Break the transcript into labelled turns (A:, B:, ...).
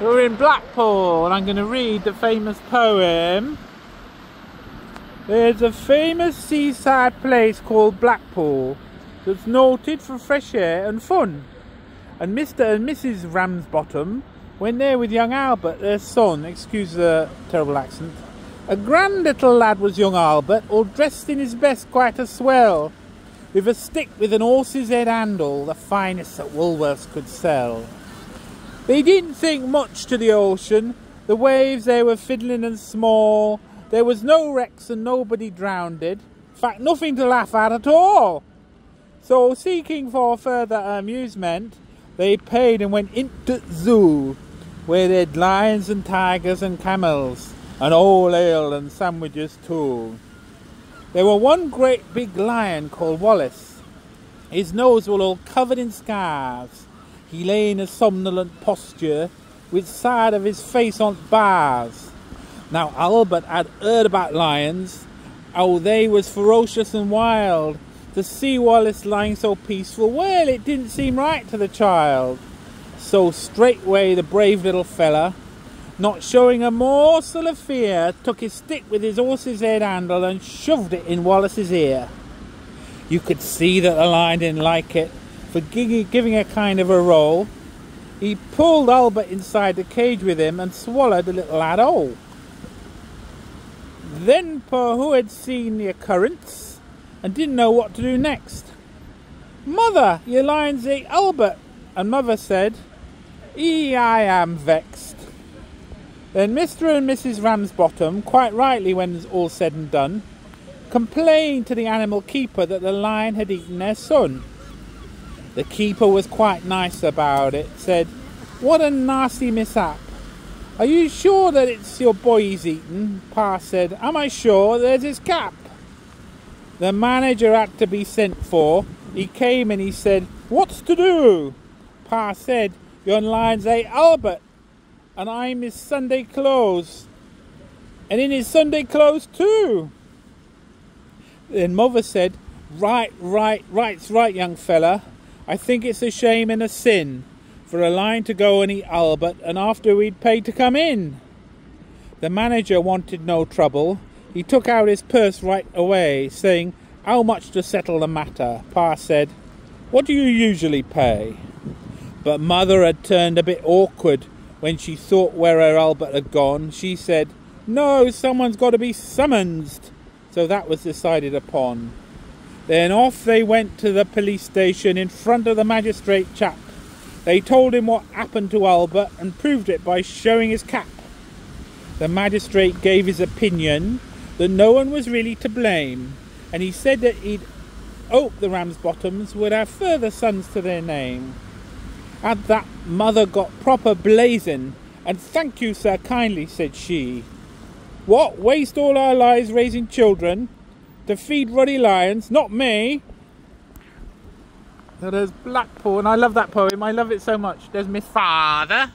A: We're in Blackpool and I'm going to read the famous poem. There's a famous seaside place called Blackpool that's noted for fresh air and fun. And Mr. and Mrs. Ramsbottom went there with young Albert, their son. Excuse the terrible accent. A grand little lad was young Albert, all dressed in his best, quite a swell, with a stick with an horse's head handle, the finest that Woolworths could sell. They didn't think much to the ocean, the waves they were fiddling and small, there was no wrecks and nobody drowned, in fact nothing to laugh at all. So seeking for further amusement, they paid and went into zoo, where they had lions and tigers and camels, and all ale and sandwiches too. There was one great big lion called Wallace. His nose was all covered in scars. He lay in a somnolent posture, with side of his face on bars. Now Albert had heard about lions, how they was ferocious and wild. To see Wallace lying so peaceful, well, it didn't seem right to the child. So straightway the brave little fella, not showing a morsel of fear, took his stick with his horse's head handle and shoved it in Wallace's ear. You could see that the lion didn't like it, for giving a kind of a roll, he pulled Albert inside the cage with him and swallowed the little lad whole. Then poor who had seen the occurrence and didn't know what to do next. "Mother, your lions ate Albert," and Mother said, I am vexed." Then Mr. and Mrs. Ramsbottom, quite rightly when all said and done, complained to the animal keeper that the lion had eaten their son. The keeper was quite nice about it, said, "What a nasty mishap. Are you sure that it's your boy he's eaten?" Pa said, "Am I sure? There's his cap." The manager had to be sent for. He came and he said, "What's to do?" Pa said, "Your lions ate Albert, and I'm his Sunday clothes, and in his Sunday clothes too." Then Mother said, Right's right, young fella. I think it's a shame and a sin for a lion to go and eat Albert, and after we'd paid to come in." The manager wanted no trouble. He took out his purse right away, saying, "How much to settle the matter?" Pa said, "What do you usually pay?" But Mother had turned a bit awkward when she thought where her Albert had gone. She said, "No, someone's got to be summoned." So that was decided upon. Then off they went to the police station in front of the magistrate chap. They told him what happened to Albert and proved it by showing his cap. The magistrate gave his opinion that no one was really to blame, and he said that he'd hoped the Ramsbottoms would have further sons to their name. At that, Mother got proper blazing, and "Thank you, sir, kindly," said she. "What, waste all our lives raising children to feed ruddy lions? Not me." So there's Blackpool, and I love that poem. I love it so much. There's my father.